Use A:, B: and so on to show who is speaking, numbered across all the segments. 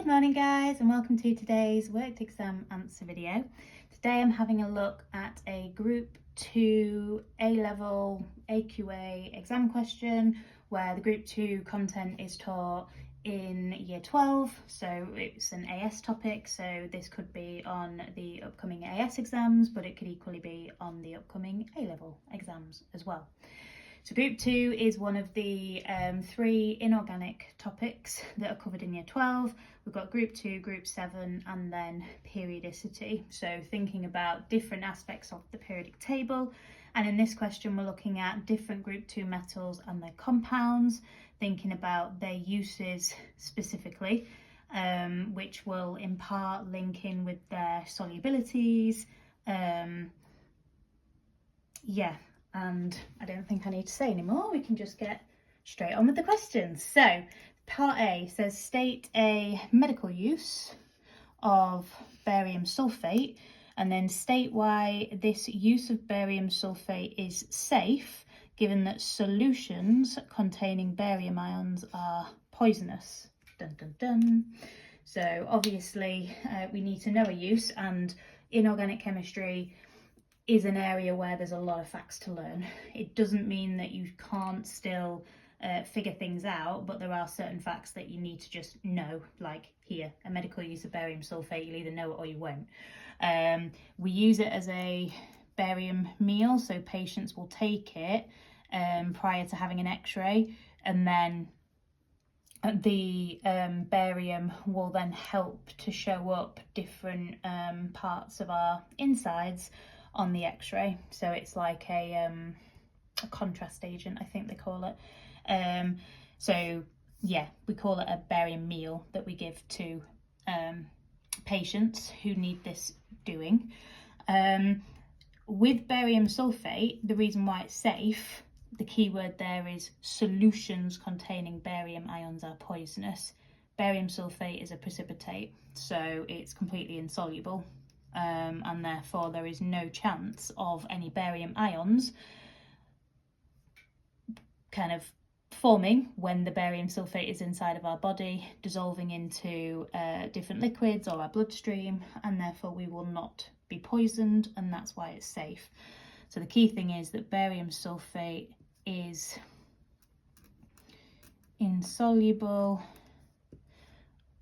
A: Good morning guys, and welcome to today's worked exam answer video. Today I'm having a look at a group 2 A-level AQA exam question where the group 2 content is taught in year 12, so it's an AS topic, so this could be on the upcoming AS exams, but it could equally be on the upcoming A-level exams as well. So group 2 is one of the 3 inorganic topics that are covered in year 12. We've got group 2, group 7, and then periodicity. So thinking about different aspects of the periodic table. And in this question, we're looking at different group 2 metals and their compounds, thinking about their uses specifically, which will in part link in with their solubilities. And I don't think I need to say anymore. We can just get straight on with the questions. So part A says state a medical use of barium sulfate, and then state why this use of barium sulfate is safe given that solutions containing barium ions are poisonous. Dun dun dun. So obviously we need to know a use, and inorganic chemistry is an area where there's a lot of facts to learn. It doesn't mean that you can't still figure things out, but there are certain facts that you need to just know, like here, a medical use of barium sulfate, you'll either know it or you won't. We use it as a barium meal, so patients will take it prior to having an x-ray, and then the barium will then help to show up different parts of our insides on the x-ray. So it's like a contrast agent, I think they call it. So yeah, we call it a barium meal that we give to patients who need this doing. With barium sulfate, the reason why it's safe, the key word there is solutions containing barium ions are poisonous. Barium sulfate is a precipitate, so it's completely insoluble. And therefore there is no chance of any barium ions kind of forming when the barium sulfate is inside of our body, dissolving into different liquids or our bloodstream, and therefore we will not be poisoned, and that's why it's safe. So the key thing is that barium sulfate is insoluble,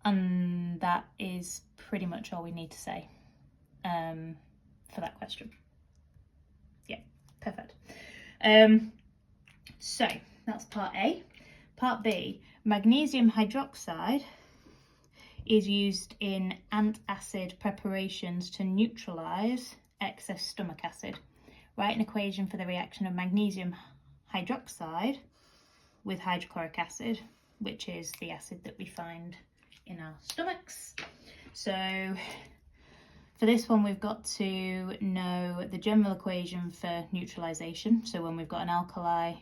A: and that is pretty much all we need to say for that question. Yeah, perfect. So that's part A. Part B, magnesium hydroxide is used in antacid preparations to neutralize excess stomach acid. Write an equation for the reaction of magnesium hydroxide with hydrochloric acid, which is the acid that we find in our stomachs. So for this one, we've got to know the general equation for neutralization. So when we've got an alkali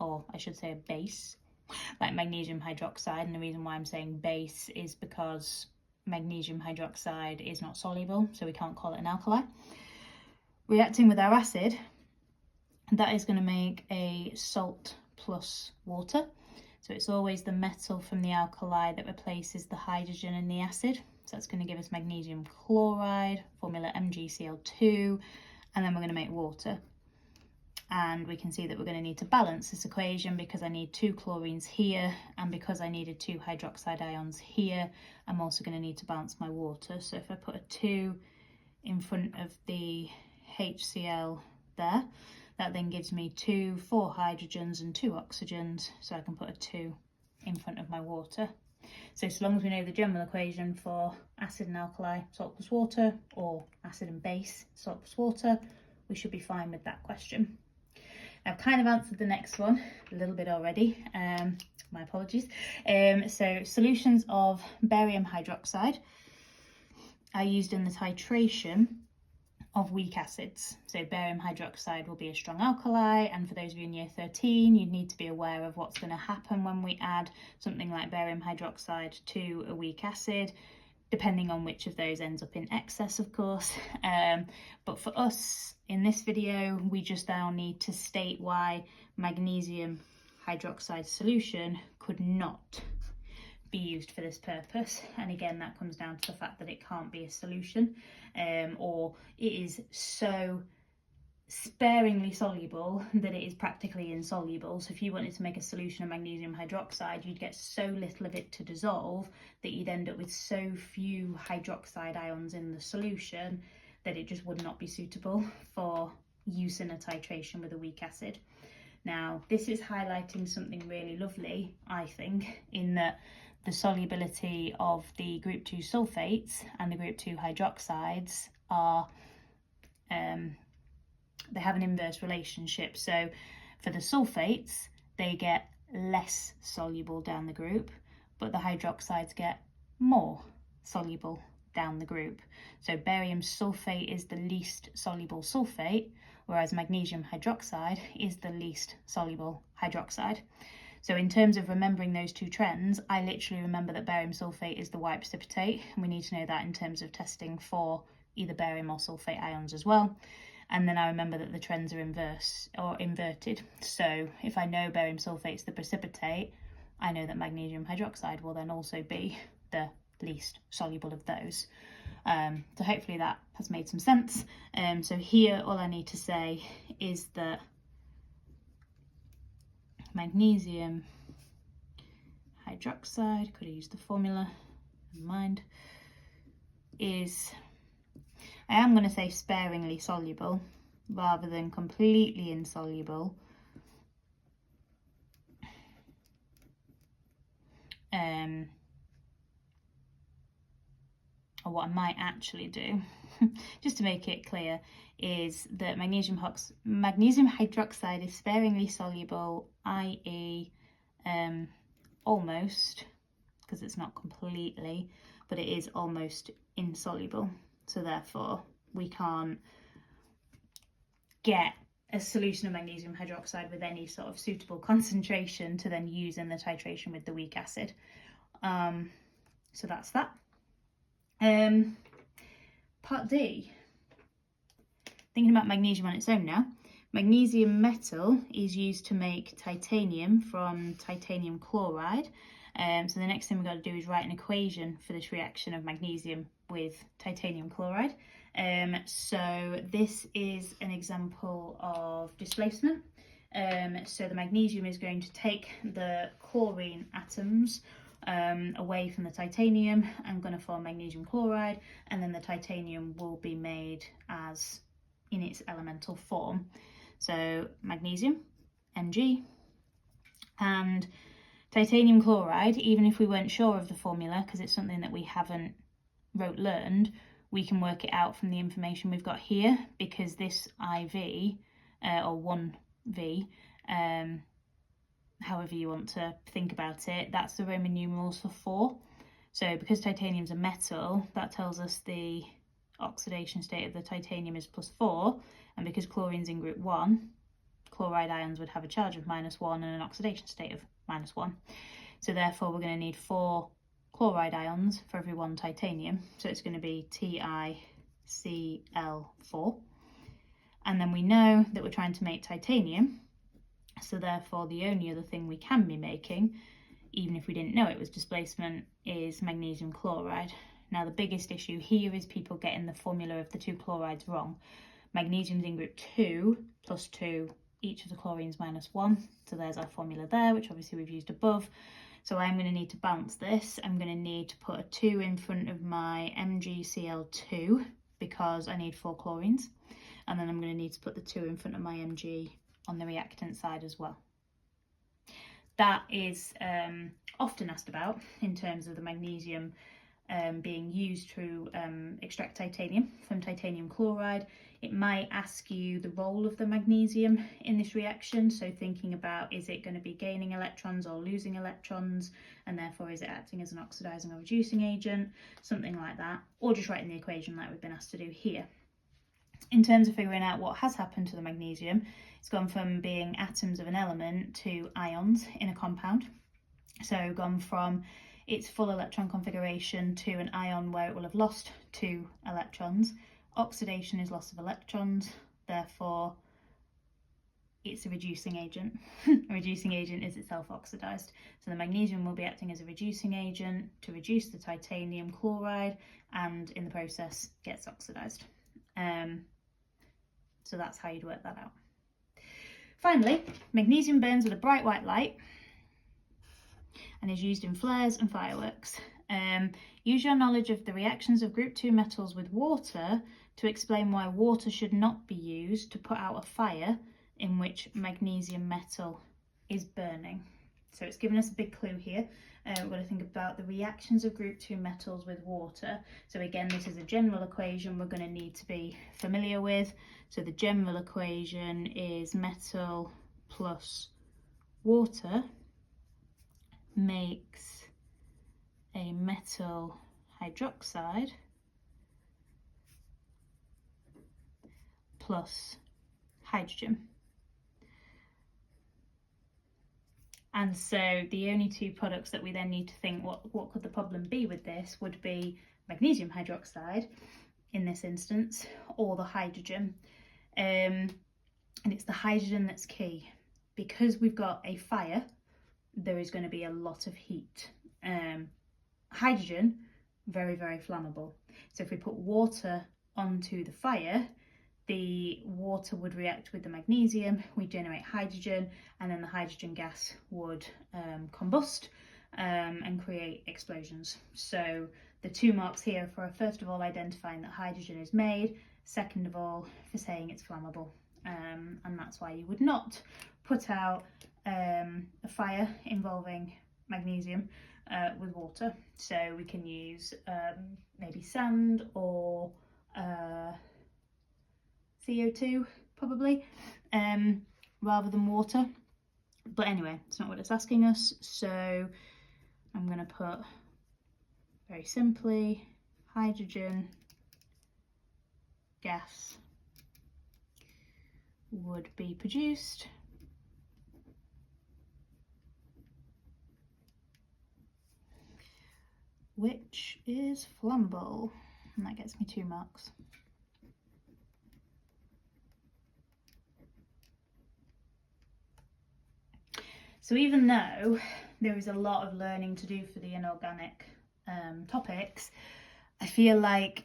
A: or I should say a base, like magnesium hydroxide, and the reason why I'm saying base is because magnesium hydroxide is not soluble, so we can't call it an alkali. Reacting with our acid, that is going to make a salt plus water. So it's always the metal from the alkali that replaces the hydrogen in the acid. So that's going to give us magnesium chloride, formula MgCl2, and then we're going to make water. And we can see that we're going to need to balance this equation because I need 2 chlorines here, and because I needed 2 hydroxide ions here, I'm also going to need to balance my water. So if I put a 2 in front of the HCl there, that then gives me 4 hydrogens and 2 oxygens, so I can put a 2 in front of my water. So long as we know the general equation for acid and alkali, salt plus water, or acid and base, salt plus water, we should be fine with that question. I've kind of answered the next one a little bit already, my apologies. So solutions of barium hydroxide are used in the titration of weak acids. So barium hydroxide will be a strong alkali, and for those of you in year 13, you need to be aware of what's going to happen when we add something like barium hydroxide to a weak acid, depending on which of those ends up in excess, of course. But for us in this video, we just now need to state why magnesium hydroxide solution could not be used for this purpose. And again, that comes down to the fact that it can't be a solution, or it is so sparingly soluble that it is practically insoluble. So if you wanted to make a solution of magnesium hydroxide, you'd get so little of it to dissolve that you'd end up with so few hydroxide ions in the solution that it just would not be suitable for use in a titration with a weak acid. Now, this is highlighting something really lovely, I think, in that the solubility of the group 2 sulfates and the group 2 hydroxides are they have an inverse relationship. So for the sulfates, they get less soluble down the group, but the hydroxides get more soluble down the group. So barium sulfate is the least soluble sulfate, whereas magnesium hydroxide is the least soluble hydroxide. So in terms of remembering those two trends, I literally remember that barium sulfate is the white precipitate, and we need to know that in terms of testing for either barium or sulfate ions as well. And then I remember that the trends are inverse or inverted. So if I know barium sulfate is the precipitate, I know that magnesium hydroxide will then also be the least soluble of those. So hopefully that has made some sense. So here all I need to say is that magnesium hydroxide, could have used the formula, never mind, is, I am going to say sparingly soluble rather than completely insoluble. Or what I might actually do, just to make it clear, is that magnesium hydroxide is sparingly soluble, i.e. Almost, because it's not completely, but it is almost insoluble. So therefore we can't get a solution of magnesium hydroxide with any sort of suitable concentration to then use in the titration with the weak acid. So that's that. Part D, thinking about magnesium on its own now. Magnesium metal is used to make titanium from titanium chloride. So the next thing we've got to do is write an equation for this reaction of magnesium with titanium chloride. So this is an example of displacement. So the magnesium is going to take the chlorine atoms away from the titanium and going to form magnesium chloride, and then the titanium will be made as in its elemental form. So magnesium, Mg, and titanium chloride, even if we weren't sure of the formula, because it's something that we haven't learned, we can work it out from the information we've got here, because this IV, or 1V, however you want to think about it, that's the Roman numerals for 4. So because titanium's a metal, that tells us the oxidation state of the titanium is +4, and because chlorine's in group 1, chloride ions would have a charge of -1 and an oxidation state of -1. So therefore we're going to need 4 chloride ions for every 1 titanium, so it's going to be TiCl4. And then we know that we're trying to make titanium, so therefore the only other thing we can be making, even if we didn't know it was displacement, is magnesium chloride. Now the biggest issue here is people getting the formula of the 2 chlorides wrong. Magnesium's in group 2, +2, each of the chlorines -1, so there's our formula there, which obviously we've used above. So I'm going to need to balance this. I'm going to need to put a 2 in front of my MgCl2 because I need 4 chlorines, and then I'm going to need to put the 2 in front of my Mg on the reactant side as well. That is often asked about in terms of the magnesium being used to extract titanium from titanium chloride. It might ask you the role of the magnesium in this reaction, so thinking about, is it going to be gaining electrons or losing electrons, and therefore is it acting as an oxidizing or reducing agent, something like that, or just writing the equation like we've been asked to do here. In terms of figuring out what has happened to the magnesium, it's gone from being atoms of an element to ions in a compound. So gone from its full electron configuration to an ion where it will have lost 2 electrons. Oxidation is loss of electrons, therefore it's a reducing agent. A reducing agent is itself oxidized. So the magnesium will be acting as a reducing agent to reduce the titanium chloride, and in the process gets oxidized. So that's how you'd work that out. Finally, magnesium burns with a bright white light and is used in flares and fireworks. Use your knowledge of the reactions of group 2 metals with water to explain why water should not be used to put out a fire in which magnesium metal is burning. So it's given us a big clue here. We've got to think about the reactions of group 2 metals with water. So again, this is a general equation we're going to need to be familiar with. So the general equation is metal plus water makes a metal hydroxide plus hydrogen. And so the only two products that we then need to think what could the problem be with this would be magnesium hydroxide in this instance, or the hydrogen. And it's the hydrogen that's key. Because we've got a fire, there is going to be a lot of heat. Hydrogen, very, very flammable. So if we put water onto the fire, the water would react with the magnesium, we generate hydrogen, and then the hydrogen gas would combust and create explosions. So the 2 marks here for first of all identifying that hydrogen is made, second of all for saying it's flammable, and that's why you would not put out a fire involving magnesium with water. So we can use maybe sand or CO2 probably, rather than water. But anyway, it's not what it's asking us, so I'm going to put, very simply, hydrogen gas would be produced which is flammable, and that gets me 2 marks. So even though there is a lot of learning to do for the inorganic topics, I feel like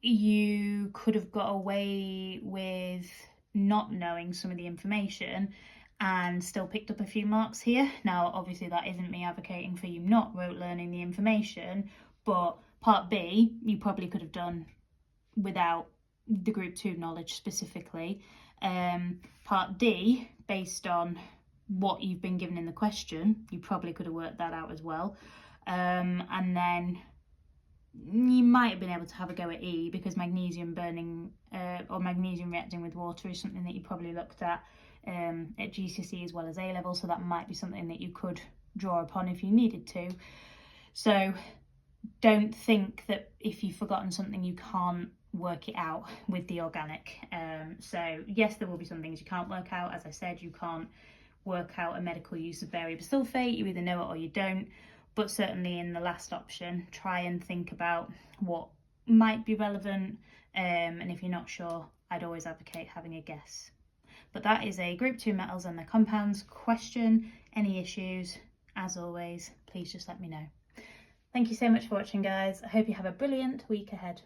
A: you could have got away with not knowing some of the information and still picked up a few marks here. Now, obviously that isn't me advocating for you not learning the information, but part B, you probably could have done without the group 2 knowledge specifically. Part D, based on what you've been given in the question, you probably could have worked that out as well. And then you might have been able to have a go at E, because magnesium burning or magnesium reacting with water is something that you probably looked at GCSE as well as A level, so that might be something that you could draw upon if you needed to. So don't think that if you've forgotten something you can't work it out with the organic. So yes, there will be some things you can't work out. As I said, you can't work out a medical use of barium sulfate, you either know it or you don't. But certainly in the last option, try and think about what might be relevant, and if you're not sure, I'd always advocate having a guess. But that is a group 2 metals and their compounds question. Any issues, as always, please just let me know. Thank you so much for watching, guys. I hope you have a brilliant week ahead.